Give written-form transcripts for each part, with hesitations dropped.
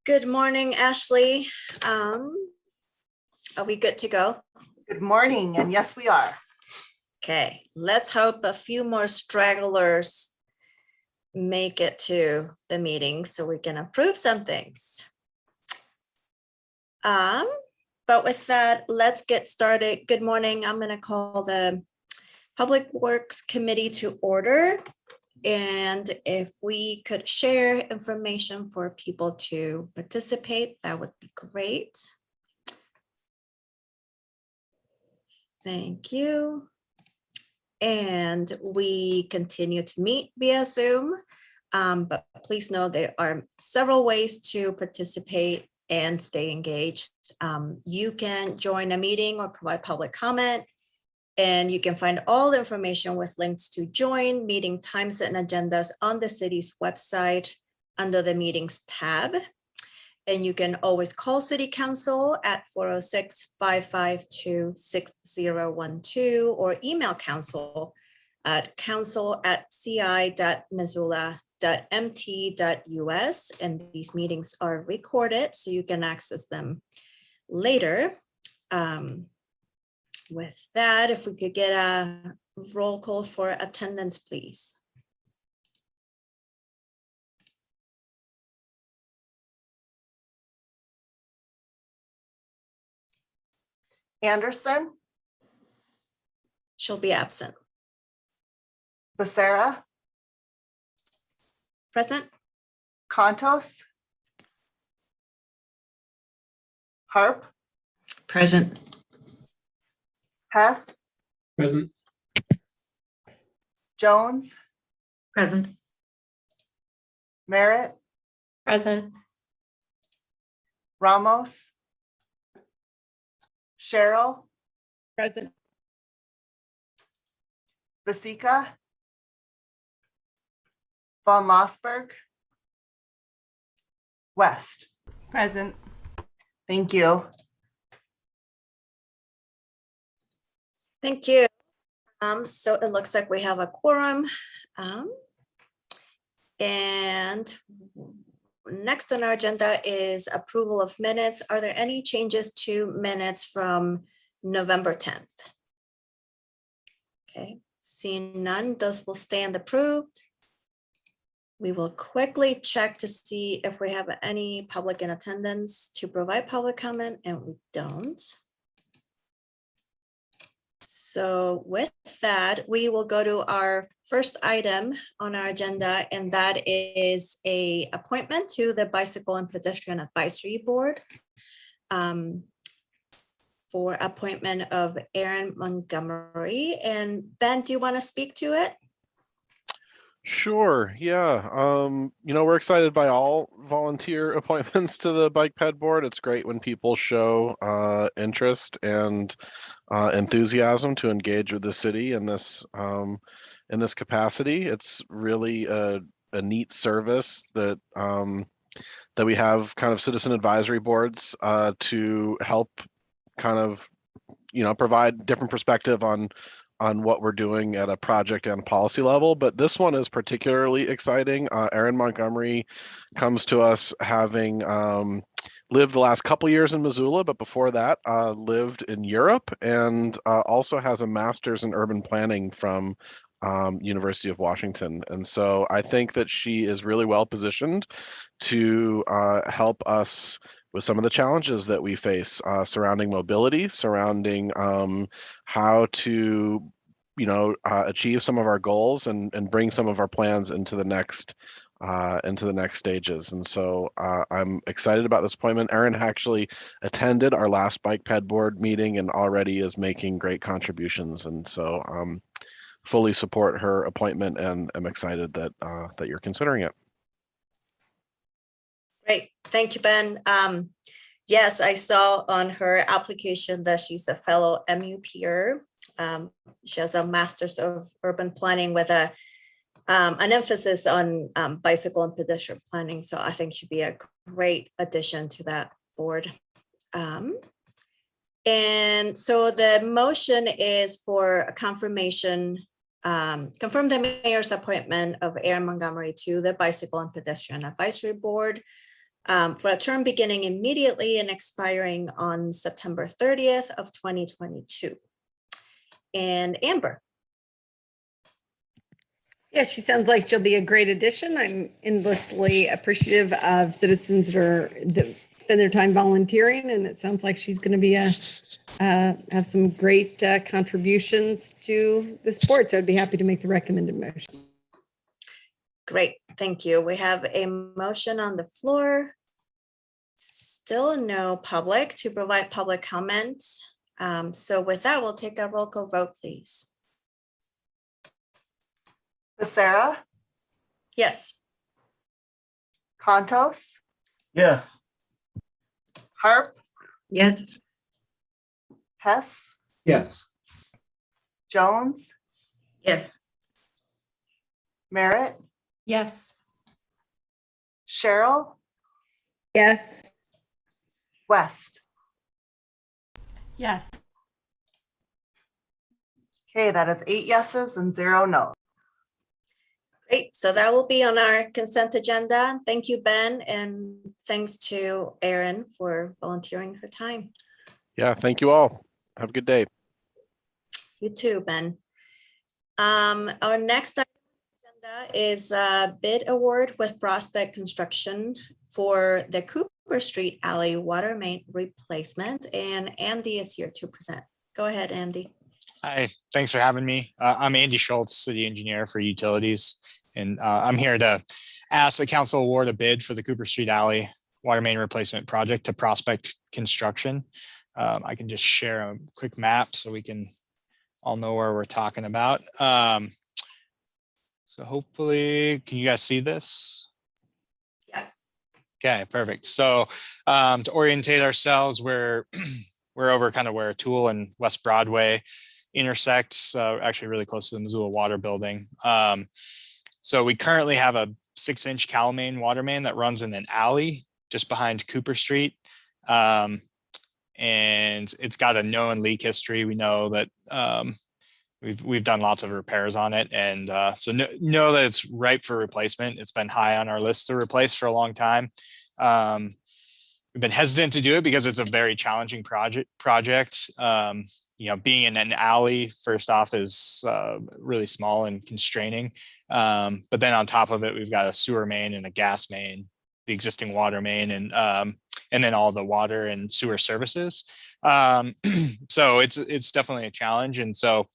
Good morning, Ashley. Are we good to go? Good morning, and yes, we are. Okay, let's hope a few more stragglers make it to the meeting so we can approve some things. But with that, let's get started. Good morning. I'm going to call the Public Works Committee to order. And if we could share information for people to participate, that would be great. Thank you. And we continue to meet via Zoom, but please know there are several ways to participate and stay engaged. You can join a meeting or provide public comment, and you can find all the information with links to join, meeting times and agendas on the city's website under the meetings tab. And you can always call City Council at 406-552-6012 or email council at council@ci.missoula.mt.us. And these meetings are recorded, so you can access them later. With that, if we could get a roll call for attendance, please. Anderson, She'll be absent. Becerra, Present? Contos, Harp, Present. Hess, Present. Jones, Present. Merritt, Present. Ramos, Cheryl, Present. Vasika, Von Lossberg, West. Present. Thank you. Thank you. So it looks like we have a quorum. And next on our agenda is approval of minutes. Are there any changes to minutes from November 10th? Okay, seeing none, those will stand approved. We will quickly check to see if we have any public in attendance to provide public comment, and we don't. So with that, we will go to our first item on our agenda, and that is a appointment to the Bicycle and Pedestrian Advisory Board for appointment of Aaron Montgomery. And Ben, do you want to speak to it? Sure. Yeah. We're excited by all volunteer appointments to the Bike Ped Board. It's great when people show interest and enthusiasm to engage with the city in this capacity. It's really a neat service that that we have kind of citizen advisory boards to help kind of provide different perspective on what we're doing at a project and policy level. But this one is particularly exciting. Aaron Montgomery comes to us having lived the last couple years in Missoula, but before that lived in Europe, and also has a master's in urban planning from University of Washington. And so I think that she is really well positioned to help us with some of the challenges that we face surrounding mobility, surrounding how to, achieve some of our goals and bring some of our plans into the next stages. And so I'm excited about this appointment. Erin actually attended our last Bike Ped Board meeting and already is making great contributions. And so fully support her appointment, and I'm excited that that you're considering it. Great, thank you, Ben. Yes, I saw on her application that she's a fellow MUPer. She has a master's of urban planning with an emphasis on bicycle and pedestrian planning. So I think she'd be a great addition to that board. And so the motion is for a confirm the mayor's appointment of Aaron Montgomery to the Bicycle and Pedestrian Advisory Board. for a term beginning immediately and expiring on September 30th of 2022. And Amber. Yeah, she sounds like she'll be a great addition. I'm endlessly appreciative of citizens that spend their time volunteering, and it sounds like she's going to be have some great contributions to the sport. So I'd be happy to make the recommended motion. Great, thank you. We have a motion on the floor. Still no public to provide public comments. So with that, we'll take a roll call vote, please. Becerra, Yes. Contos, Yes. Harp, Yes. Hess, Yes. Jones, Yes. Merritt, Yes. Cheryl, Yes. West. Yes. Okay, that is 8 yeses and 0 no. Great, so that will be on our consent agenda. Thank you, Ben, and thanks to Erin for volunteering her time. Yeah, thank you all. Have a good day. You too, Ben. Our next item on the agenda is a bid award with Prospect Construction for the Cooper Street Alley water main replacement, and Andy is here to present. Go ahead, Andy. Hi, thanks for having me. I'm Andy Schultz, city engineer for utilities, and I'm here to ask the council award a bid for the Cooper Street Alley water main replacement project to Prospect Construction. I can just share a quick map so we can all know where we're talking about. So hopefully, can you guys see this? Yeah. Okay, perfect. So to orientate ourselves, we're over kind of where Toole and West Broadway intersects, actually really close to the Missoula Water Building. So we currently have a 6-inch Cal main water main that runs in an alley just behind Cooper Street. And it's got a known leak history. We know that we've done lots of repairs on it, and so know that it's ripe for replacement. It's been high on our list to replace for a long time. We've been hesitant to do it because it's a very challenging project. Being in an alley, first off, is really small and constraining. But then on top of it, we've got a sewer main and a gas main, the existing water main, and then all the water and sewer services. So it's definitely a challenge. And so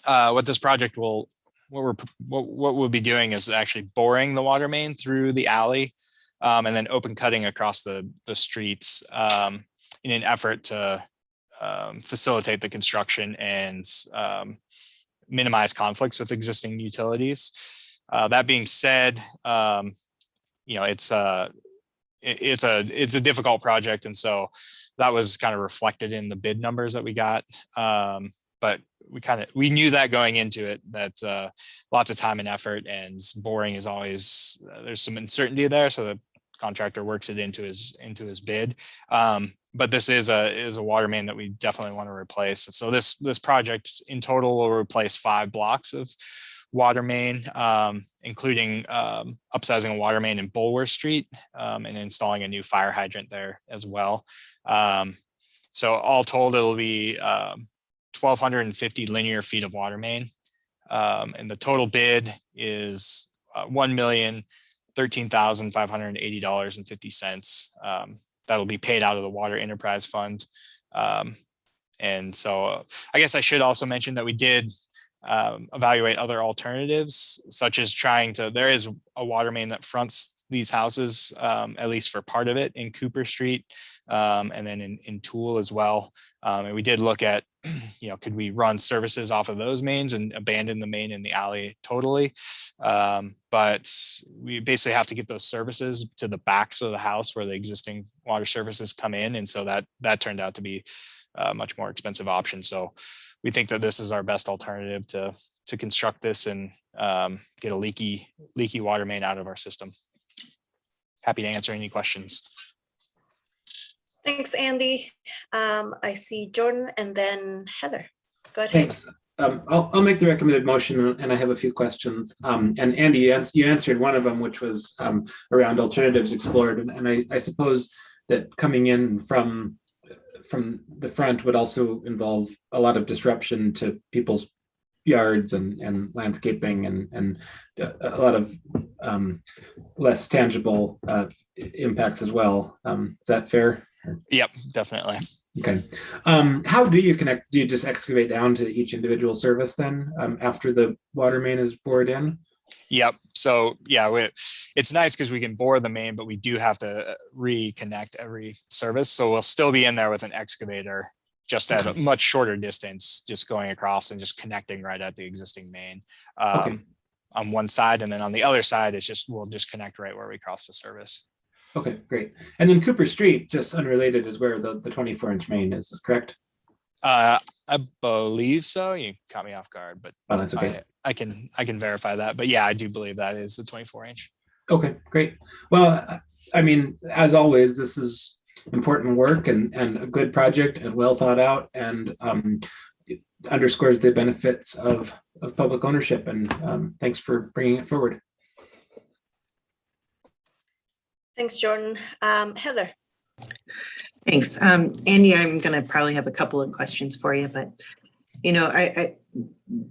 what this project what we'll be doing is actually boring the water main through the alley, and then open cutting across the streets in an effort to facilitate the construction and minimize conflicts with existing utilities. That being said, it's a difficult project, and so that was kind of reflected in the bid numbers that we got. But we knew that going into it, that lots of time and effort, and boring is always there's some uncertainty there. So the contractor works it into his bid. But this is a water main that we definitely want to replace. So this project in total will replace 5 blocks of water main, including upsizing a water main in Bulwer Street, and installing a new fire hydrant there as well. So all told, it'll be 1,250 linear feet of water main. And the total bid is $1,013,580.50. That'll be paid out of the Water Enterprise Fund. And so I guess I should also mention that we did evaluate other alternatives, such as there is a water main that fronts these houses, at least for part of it, in Cooper Street, and then in Toole as well. And we did look at, could we run services off of those mains and abandon the main in the alley totally? But we basically have to get those services to the backs of the house where the existing water services come in. And so that turned out to be a much more expensive option. So we think that this is our best alternative to construct this and get a leaky water main out of our system. Happy to answer any questions. Thanks, Andy. I see Jordan and then Heather. Go ahead. I'll make the recommended motion and I have a few questions. And Andy, you answered one of them, which was around alternatives explored. And I suppose that coming in from the front would also involve a lot of disruption to people's yards and landscaping and a lot of less tangible impacts as well. Is that fair? Yep, definitely. Okay. How do you connect? Do you just excavate down to each individual service then after the water main is bored in? Yep. So yeah, it's nice because we can bore the main, but we do have to reconnect every service. So we'll still be in there with an excavator, just at a much shorter distance, just going across and just connecting right at the existing main on one side. And then on the other side, we'll just connect right where we cross the service. Okay, great. And then Cooper Street, just unrelated, is where the 24-inch main is, correct? I believe so. You caught me off guard, but Oh, that's okay. I can verify that. But yeah, I do believe that is the 24-inch. Okay, great. Well, I mean, as always, this is important work and a good project and well thought out, and it underscores the benefits of public ownership. And thanks for bringing it forward. Thanks, Jordan. Heather. Thanks. Andy, I'm going to probably have a couple of questions for you, but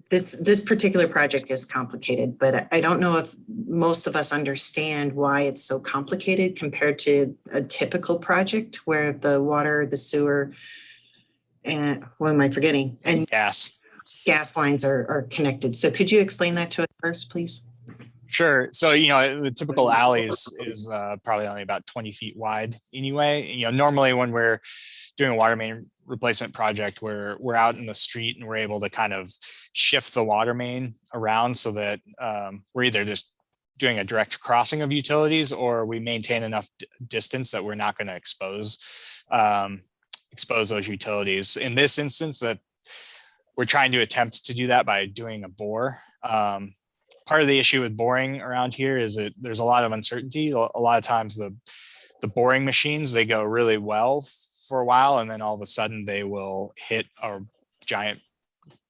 this particular project is complicated, but I don't know if most of us understand why it's so complicated compared to a typical project where the water, the sewer, and what am I forgetting? And Gas lines are connected. So could you explain that to us first, please? Sure. So, the typical alleys is probably only about 20 feet wide anyway. Normally when we're doing a water main replacement project, we're out in the street and we're able to kind of shift the water main around so that we're either just doing a direct crossing of utilities or we maintain enough distance that we're not going to expose those utilities. In this instance, that we're trying to attempt to do that by doing a bore. Part of the issue with boring around here is that there's a lot of uncertainty. A lot of times the boring machines, they go really well for a while, and then all of a sudden they will hit a giant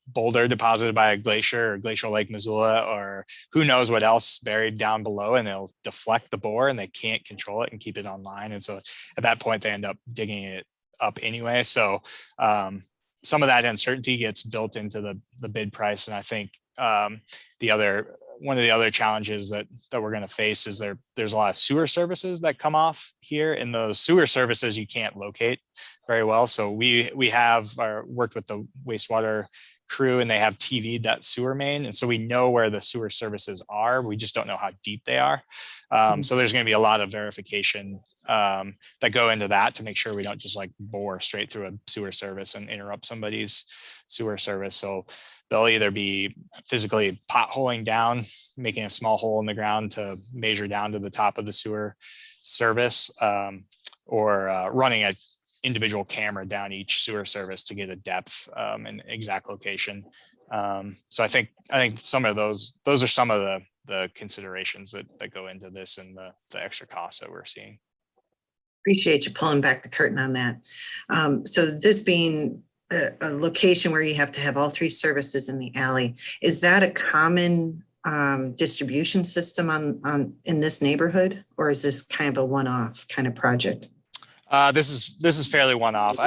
boulder deposited by a glacier or glacial Lake Missoula, or who knows what else buried down below, and it'll deflect the bore and they can't control it and keep it online. And so at that point, they end up digging it up anyway. So some of that uncertainty gets built into the bid price. And I think one of the other challenges that we're going to face is there's a lot of sewer services that come off here, and those sewer services you can't locate very well. So we have worked with the wastewater crew, and they have TV'd that sewer main, and so we know where the sewer services are. We just don't know how deep they are. So there's going to be a lot of verification that go into that to make sure we don't just like bore straight through a sewer service and interrupt somebody's sewer service. So they'll either be physically potholing down, making a small hole in the ground to measure down to the top of the sewer service, or running an individual camera down each sewer service to get a depth and exact location. So I think some of those are some of the considerations that go into this and the extra costs that we're seeing. Appreciate you pulling back the curtain on that. So this being a location where you have to have all three services in the alley, is that a common distribution system in this neighborhood, or is this kind of a one-off kind of project? This is fairly one-off.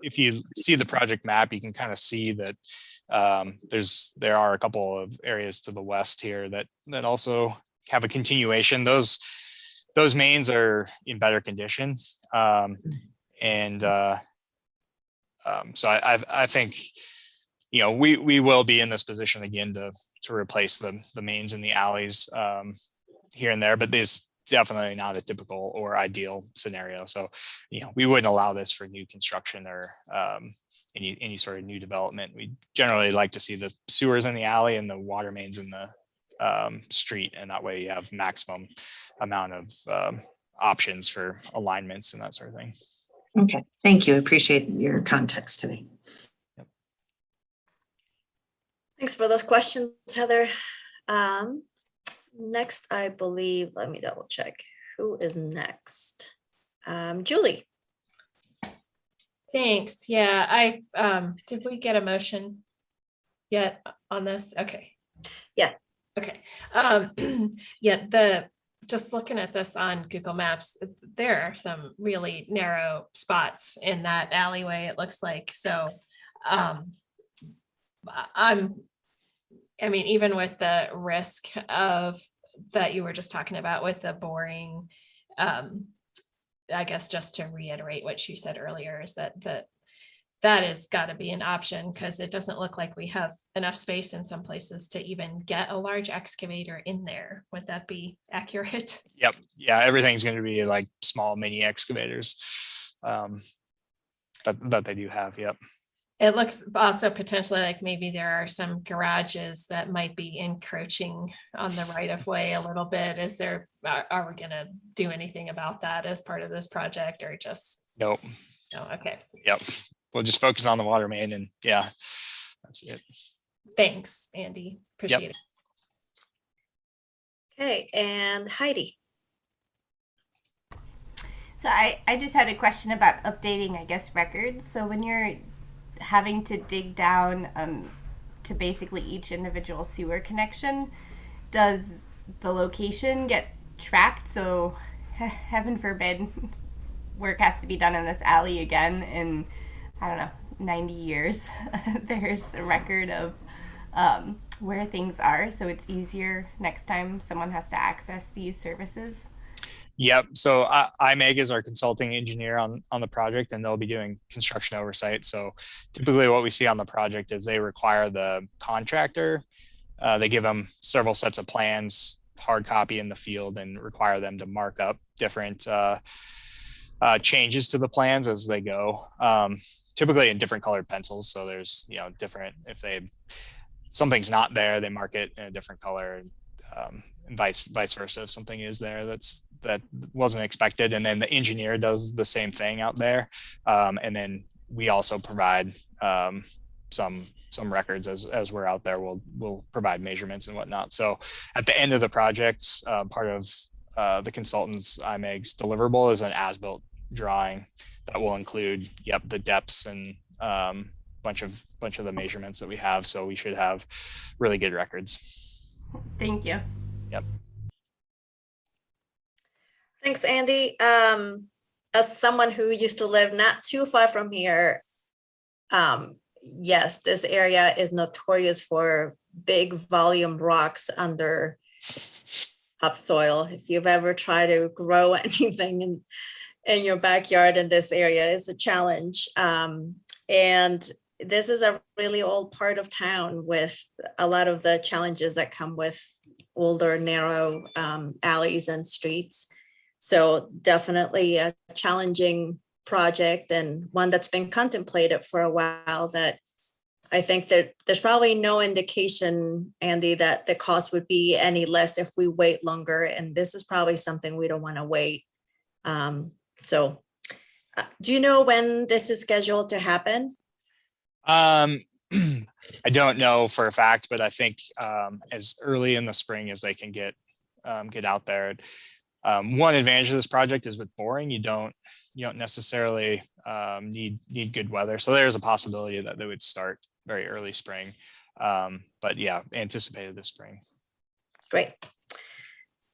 If you see the project map, you can kind of see that there are a couple of areas to the west here that also have a continuation. Those mains are in better condition, so I think we will be in this position again to replace the mains in the alleys here and there, but this definitely not a typical or ideal scenario. So we wouldn't allow this for new construction or any sort of new development. We generally like to see the sewers in the alley and the water mains in the street, and that way you have maximum amount of options for alignments and that sort of thing. Okay, thank you. I appreciate your context today. Yep. Thanks for those questions, Heather. Next, I believe, let me double check. Who is next? Julie. Thanks. Yeah, did we get a motion? yet on this? Okay. Yeah. Okay. Just looking at this on Google Maps, there are some really narrow spots in that alleyway, it looks like. So I mean, even with the risk of that you were just talking about with the boring, I guess just to reiterate what you said earlier is that has got to be an option, because it doesn't look like we have enough space in some places to even get a large excavator in there. Would that be accurate? Yep. Yeah, everything's going to be like small mini excavators that they do have. Yep. It looks also potentially like maybe there are some garages that might be encroaching on the right of way a little bit. Are we going to do anything about that as part of this project, or just? Nope. No. Okay. Yep. We'll just focus on the water main, and yeah, that's it. Thanks, Andy. Appreciate it. Okay, and Heidi. So I just had a question about updating, I guess, records. So when you're having to dig down to basically each individual sewer connection, does the location get tracked? So heaven forbid work has to be done in this alley again in, I don't know, 90 years. There's a record of where things are, so it's easier next time someone has to access these services. Yep. So IMEG is our consulting engineer on the project, and they'll be doing construction oversight. So typically what we see on the project is they require the contractor, they give them several sets of plans, hard copy in the field, and require them to mark up different changes to the plans as they go, typically in different colored pencils. So there's, different, if something's not there, they mark it in a different color, and vice versa. If something is there that wasn't expected, and then the engineer does the same thing out there, and then we also provide some records as we're out there. We'll provide measurements and whatnot. So at the end of the project, part of the consultant's IMEG's deliverable is an as-built drawing that will include the depths and bunch of the measurements that we have. So we should have really good records. Thank you. Yep. Thanks, Andy. As someone who used to live not too far from here, yes, this area is notorious for big volume rocks under topsoil. If you've ever tried to grow anything in your backyard in this area, it's a challenge. And this is a really old part of town with a lot of the challenges that come with older, narrow alleys and streets. So definitely a challenging project, and one that's been contemplated for a while, that I think that there's probably no indication, Andy, that the cost would be any less if we wait longer. And this is probably something we don't want to wait. So do you know when this is scheduled to happen? I don't know for a fact, but I think as early in the spring as they can get out there. One advantage of this project is with boring, you don't necessarily need good weather. So there's a possibility that they would start very early spring. But yeah, anticipated this spring. Great.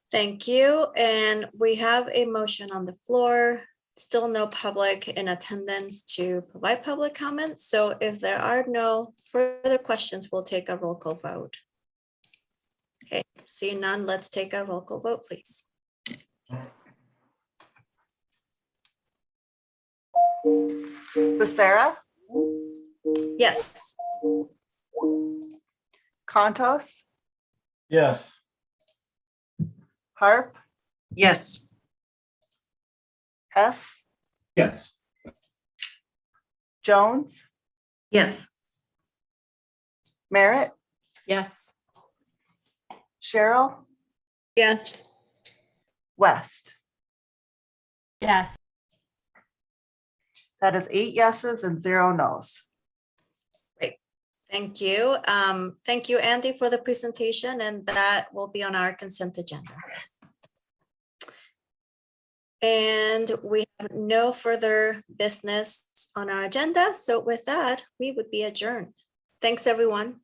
Thank you. And we have a motion on the floor. Still no public in attendance to provide public comments. So if there are no further questions, we'll take a roll call vote. Okay, seeing none, let's take a roll call vote, please. Becerra, Yes. Contos, Yes. Harp, Yes. Hess, Yes. Jones, Yes. Merritt, Yes. Cheryl, Yes. West. Yes. That is 8 yeses and 0 nos. Thank you. Thank you, Andy, for the presentation, and that will be on our consent agenda. And we have no further business on our agenda. So with that, we would be adjourned. Thanks, everyone.